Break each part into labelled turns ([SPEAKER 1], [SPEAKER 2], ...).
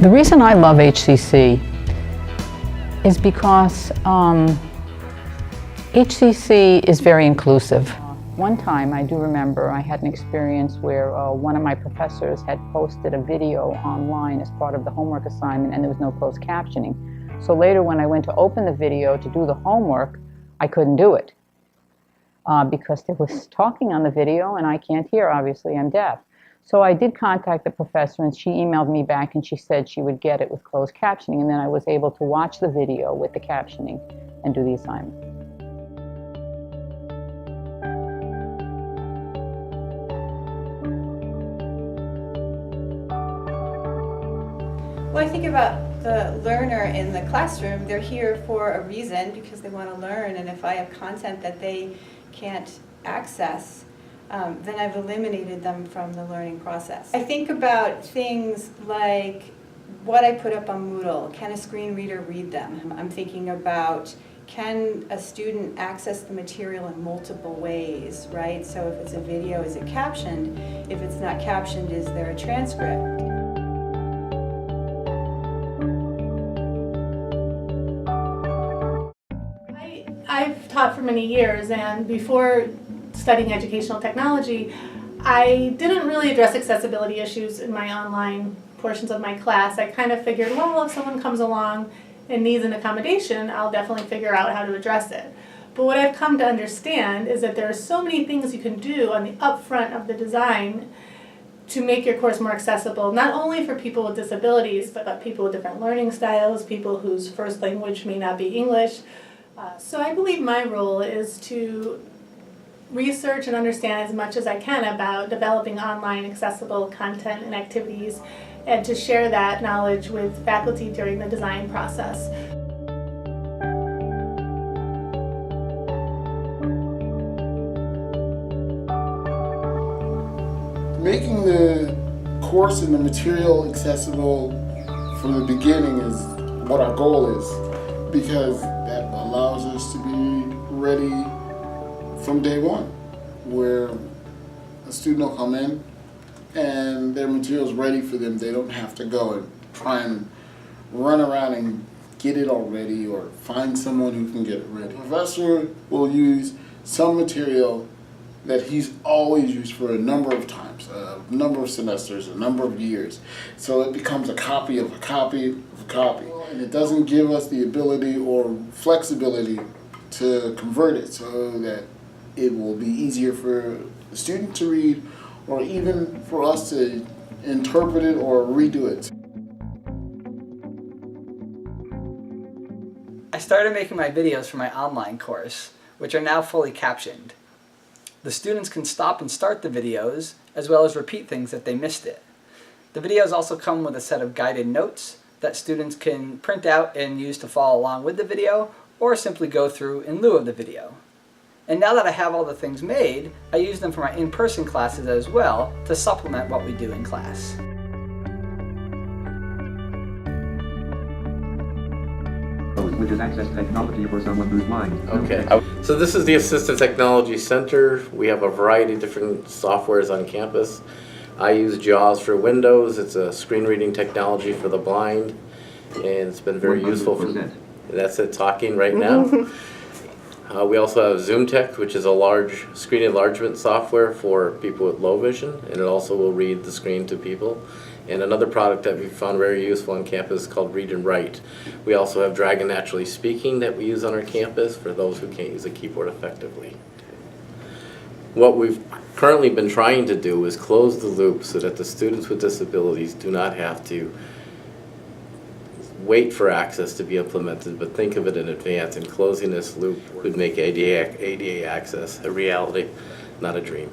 [SPEAKER 1] The reason I love HCC is because HCC is very inclusive. One time, I do remember, I had an experience where one of my professors had posted a video online as part of the homework assignment, and there was no closed captioning. So later, when I went to open the video to do the homework, I couldn't do it because there was talking on the video, and I can't hear, obviously, I'm deaf. So I did contact the professor, and she emailed me back, and she said she would get it with closed captioning, and then I was able to watch the video with the captioning and do the assignment.
[SPEAKER 2] Well, I think about the learner in the classroom. They're here for a reason because they want to learn, and if I have content that they can't access, then I've eliminated them from the learning process. I think about things like what I put up on Moodle. Can a screen reader read them? I'm thinking about, can a student access the material in multiple ways, right? So if it's a video, is it captioned? If it's not captioned, is there a transcript?
[SPEAKER 3] I've taught for many years, and before studying educational technology, I didn't really address accessibility issues in my online portions of my class. I kind of figured, well, if someone comes along and needs an accommodation, I'll definitely figure out how to address it. But what I've come to understand is that there are so many things you can do on the upfront of the design to make your course more accessible, not only for people with disabilities, but people with different learning styles, people whose first language may not be English. So I believe my role is to research and understand as much as I can about developing online accessible content and activities, and to share that knowledge with faculty during the design process.
[SPEAKER 4] Making the course and the material accessible from the beginning is what our goal is, because that allows us to be ready from day one, where a student will come in and their material is ready for them. They don't have to go and try and run around and get it already or find someone who can get it ready. The professor will use some material that he's always used for a number of times, a number of semesters, a number of years. So it becomes a copy of a copy of a copy. And it doesn't give us the ability or flexibility to convert it so that it will be easier for the student to read, or even for us to interpret it or redo it.
[SPEAKER 5] I started making my videos for my online course, which are now fully captioned. The students can stop and start the videos, as well as repeat things if they missed it. The videos also come with a set of guided notes that students can print out and use to follow along with the video, or simply go through in lieu of the video. And now that I have all the things made, I use them for my in-person classes as well to supplement what we do in class.
[SPEAKER 6] Which is access technology for someone who's blind.
[SPEAKER 7] Okay, so this is the Assistive Technology Center. We have a variety of different softwares on campus. I use JAWS for Windows. It's a screen reading technology for the blind, and it's been very useful for me. That's it talking right now. We also have ZoomText, which is a large screen enlargement software for people with low vision, and it also will read the screen to people. And another product that we found very useful on campus is called Read and Write. We also have Dragon Naturally Speaking that we use on our campus for those who can't use a keyboard effectively. What we've currently been trying to do is close the loop so that the students with disabilities do not have to wait for access to be implemented, but think of it in advance, and closing this loop would make ADA access a reality, not a dream.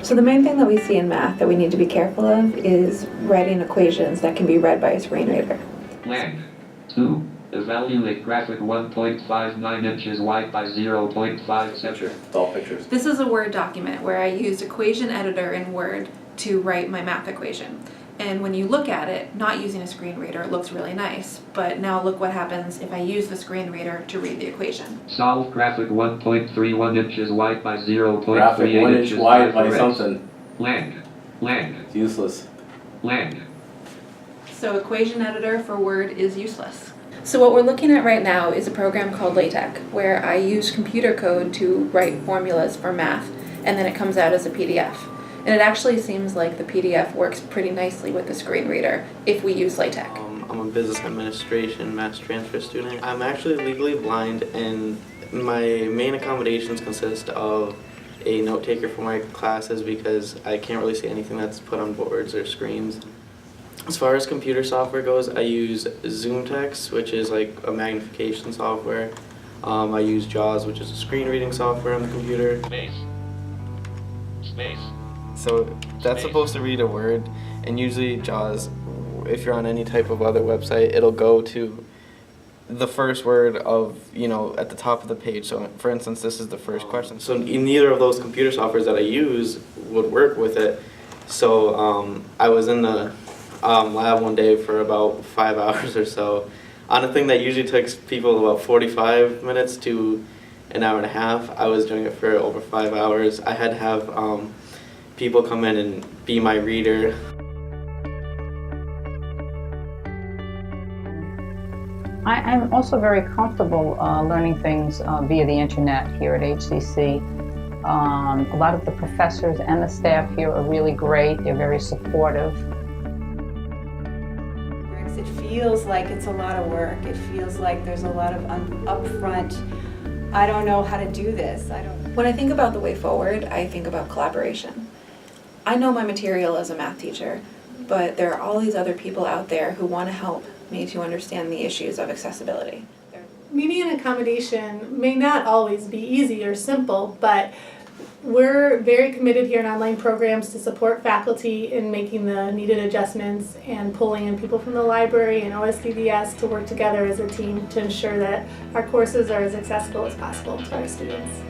[SPEAKER 8] So the main thing that we see in math that we need to be careful of is writing equations that can be read by a screen reader.
[SPEAKER 6] Blank. 2. Evaluate graphic 1.59 inches wide by 0.5 centimeters.
[SPEAKER 7] All pictures.
[SPEAKER 9] This is a Word document where I used Equation Editor in Word to write my math equation. And when you look at it, not using a screen reader, it looks really nice. But now look what happens if I use the screen reader to read the equation.
[SPEAKER 6] Solve graphic 1.31 inches wide by 0.38
[SPEAKER 7] Graphic 1 inch
[SPEAKER 6] inches
[SPEAKER 7] wide by
[SPEAKER 6] correct.
[SPEAKER 7] something.
[SPEAKER 6] Blank. Blank.
[SPEAKER 7] It's useless.
[SPEAKER 6] Blank.
[SPEAKER 9] So equation editor for Word is useless. So what we're looking at right now is a program called LaTeX, where I use computer code to write formulas for math, and then it comes out as a PDF. And it actually seems like the PDF works pretty nicely with the screen reader if we use LaTeX.
[SPEAKER 10] I'm a business administration mass transfer student. I'm actually legally blind, and my main accommodations consist of a note taker for my classes because I can't really see anything that's put on boards or screens. As far as computer software goes, I use ZoomText, which is like a magnification software. I use JAWS, which is a screen reading software on the computer.
[SPEAKER 6] Space. Space.
[SPEAKER 10] So that's supposed to read a word, and usually JAWS, if you're on any type of other website, it'll go to the first word of, at the top of the page. So for instance, this is the first question. So neither of those computer softwares that I use would work with it. So I was in the lab one day for about 5 hours or so on a thing that usually takes people about 45 minutes to an hour and a half. I was doing it for over 5 hours. I had to have people come in and be my reader.
[SPEAKER 1] I'm also very comfortable learning things via the internet here at HCC. A lot of the professors and the staff here are really great. They're very supportive.
[SPEAKER 2] It feels like it's a lot of work. It feels like there's a lot of upfront, I don't know how to do this.
[SPEAKER 8] When I think about the way forward, I think about collaboration. I know my material as a math teacher, but there are all these other people out there who want to help me to understand the issues of accessibility.
[SPEAKER 3] Median accommodation may not always be easy or simple, but we're very committed here in online programs to support faculty in making the needed adjustments and pulling in people from the library and OSDVS to work together as a team to ensure that our courses are as accessible as possible to our students.